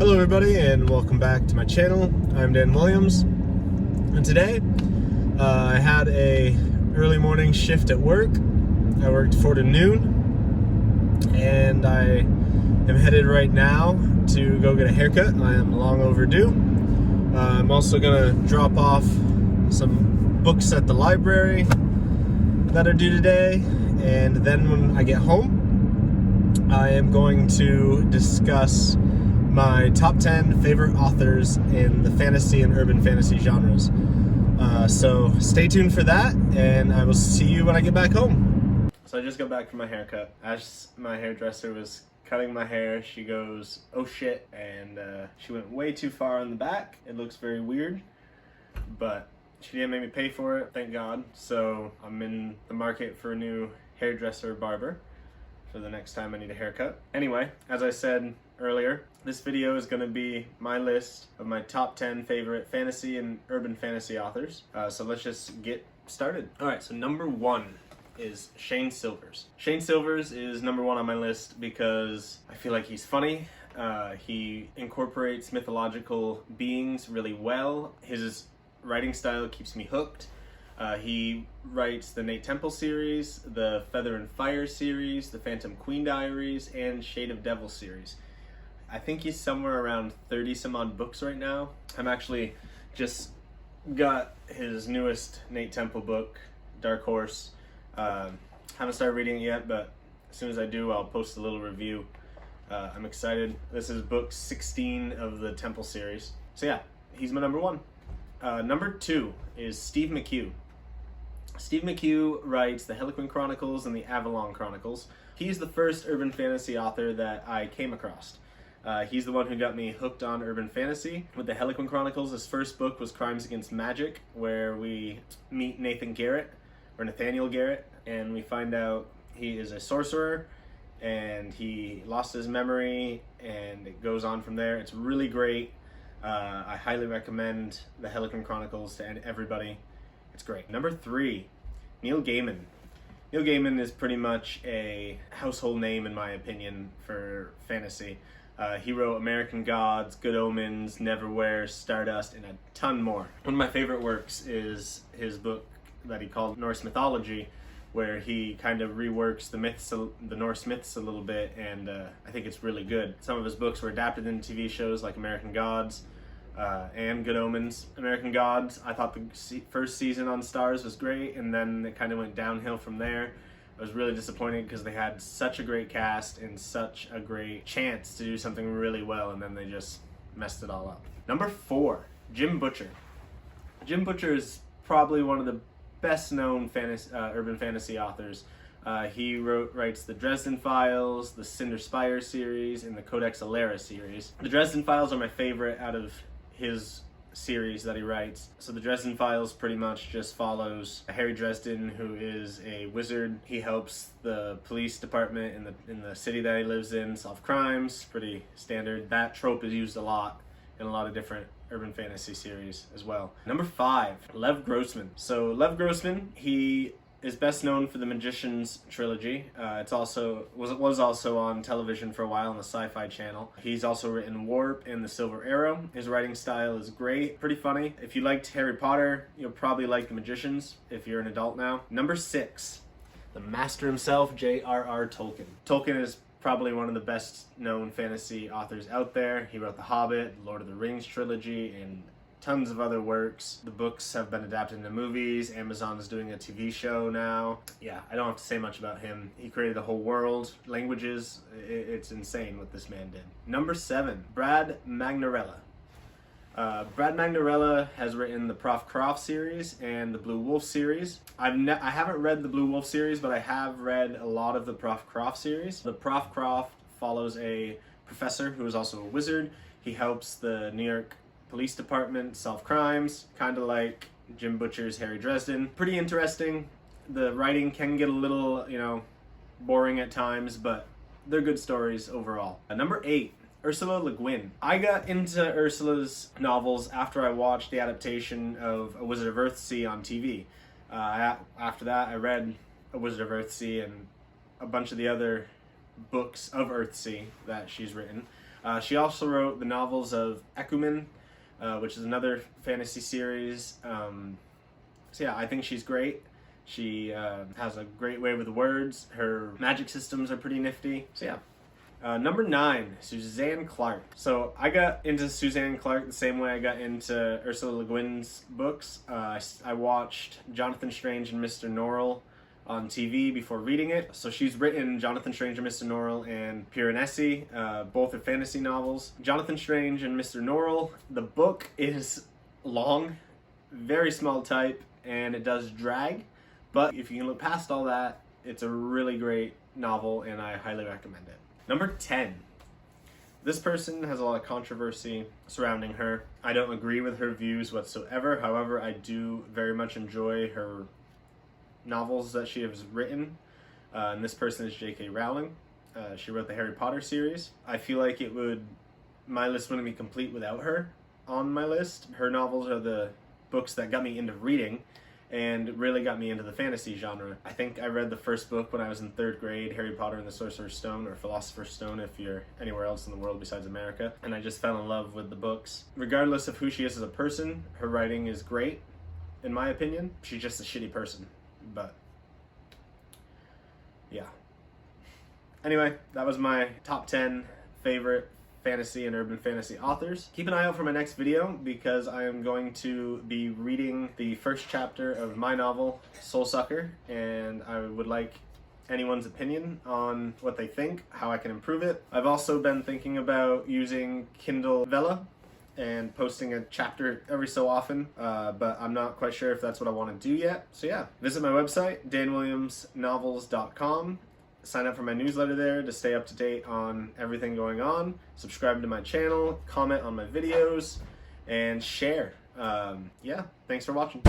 Hello everybody and welcome back to my channel. I'm Dan Williams, and today I had a early morning shift at work. I worked 4 to noon and I am headed right now to go get a haircut. I am long overdue. I'm also gonna drop off some books at the library that are due today, and then when I get home I am going to discuss my top 10 favorite authors in the fantasy and urban fantasy genres. So stay tuned for that, and I will see you when I get back home. So I just got back from my haircut. As my hairdresser was cutting my hair, she goes, "Oh shit," and she went way too far on the back. It looks very weird, but she didn't make me pay for it, thank God. So I'm in the market for a new hairdresser barber for the next time I need a haircut. Anyway, as I said earlier, this video is going to be my list of my top 10 favorite fantasy and urban fantasy authors. So let's just get started. Alright, so number 1 is Shane Silvers. Shane Silvers is number 1 on my list because I feel like he's funny. He incorporates mythological beings really well. His writing style keeps me hooked. He writes the Nate Temple series, the Feather and Fire series, the Phantom Queen Diaries, and Shade of Devil series. I think he's somewhere around 30 some odd books right now. I'm actually just got his newest Nate Temple book, Dark Horse. Haven't started reading it yet, but as soon as I do, I'll post a little review. I'm excited. This is book 16 of the Temple series. So yeah, he's my number 1. Number 2 is Steve Mchugh. Steve Mchugh writes the Harlequin Chronicles and the Avalon Chronicles. He's the first urban fantasy author that I came across. He's the one who got me hooked on urban fantasy. With the Harlequin Chronicles, his first book was Crimes Against Magic, where we meet Nathaniel Garrett, and we find out he is a sorcerer, and he lost his memory, and it goes on from there. It's really great. I highly recommend the Harlequin Chronicles to everybody. It's great. Number 3, Neil Gaiman. Neil Gaiman is pretty much a household name in my opinion for fantasy. He wrote American Gods, Good Omens, Neverwhere, Stardust, and a ton more. One of my favorite works is his book that he called Norse Mythology, where he kind of reworks the Norse myths a little bit, and I think it's really good. Some of his books were adapted into TV shows like American Gods and Good Omens. American Gods, I thought the first season on Stars was great, and then it kind of went downhill from there. I was really disappointed because they had such a great cast and such a great chance to do something really well, and then they just messed it all up. Number 4, Jim Butcher. Jim Butcher is probably one of the best known urban fantasy authors. He writes the Dresden Files, the Cinder Spire series, and the Codex Alera series. The Dresden Files are my favorite out of his series that he writes. So the Dresden Files pretty much just follows Harry Dresden, who is a wizard. He helps the police department in the city that he lives in solve crimes. Pretty standard. That trope is used a lot in a lot of different urban fantasy series as well. Number 5, Lev Grossman. So Lev Grossman, he is best known for the Magicians trilogy. It was also on television for a while on the Sci-Fi Channel. He's also written Warp and The Silver Arrow. His writing style is great, pretty funny. If you liked Harry Potter, you'll probably like The Magicians if you're an adult now. Number 6, the master himself, J.R.R. Tolkien. Tolkien is probably one of the best known fantasy authors out there. He wrote The Hobbit, Lord of the Rings trilogy, and tons of other works. The books have been adapted into movies. Amazon is doing a TV show now. Yeah, I don't have to say much about him. He created a whole world, languages. It's insane what this man did. Number 7, Brad Magnarella. Brad Magnarella has written the Prof. Croft series and the Blue Wolf series. I haven't read the Blue Wolf series, but I have read a lot of the Prof. Croft series. The Prof. Croft follows a professor who is also a wizard. He helps the New York Police Department solve crimes, kind of like Jim Butcher's Harry Dresden. Pretty interesting. The writing can get a little, boring at times, but they're good stories overall. Number 8, Ursula Le Guin. I got into Ursula's novels after I watched the adaptation of A Wizard of Earthsea on TV. After that, I read A Wizard of Earthsea and a bunch of the other books of Earthsea that she's written. She also wrote the novels of Ecumen, which is another fantasy series. So yeah, I think she's great. She has a great way with words. Her magic systems are pretty nifty. So yeah. Number 9, Suzanne Clark. So I got into Suzanne Clark the same way I got into Ursula Le Guin's books. I watched Jonathan Strange and Mr. Norrell on TV before reading it. So she's written Jonathan Strange and Mr. Norrell and Piranesi, both are fantasy novels. Jonathan Strange and Mr. Norrell, the book is long, very small type, and it does drag, but if you can look past all that, it's a really great novel and I highly recommend it. Number 10. This person has a lot of controversy surrounding her. I don't agree with her views whatsoever. However, I do very much enjoy her novels that she has written. And this person is J.K. Rowling. She wrote the Harry Potter series. I feel like my list wouldn't be complete without her on my list. Her novels are the books that got me into reading and really got me into the fantasy genre. I think I read the first book when I was in 3rd grade, Harry Potter and the Sorcerer's Stone, or Philosopher's Stone if you're anywhere else in the world besides America, and I just fell in love with the books. Regardless of who she is as a person, her writing is great, in my opinion. She's just a shitty person, but yeah. Anyway, that was my top 10 favorite fantasy and urban fantasy authors. Keep an eye out for my next video because I am going to be reading the first chapter of my novel, Soul Sucker, and I would like anyone's opinion on what they think, how I can improve it. I've also been thinking about using Kindle Vella and posting a chapter every so often, but I'm not quite sure if that's what I want to do yet. So yeah, visit my website, danwilliamsnovels.com. Sign up for my newsletter there to stay up to date on everything going on. Subscribe to my channel, comment on my videos, and share. Yeah, thanks for watching.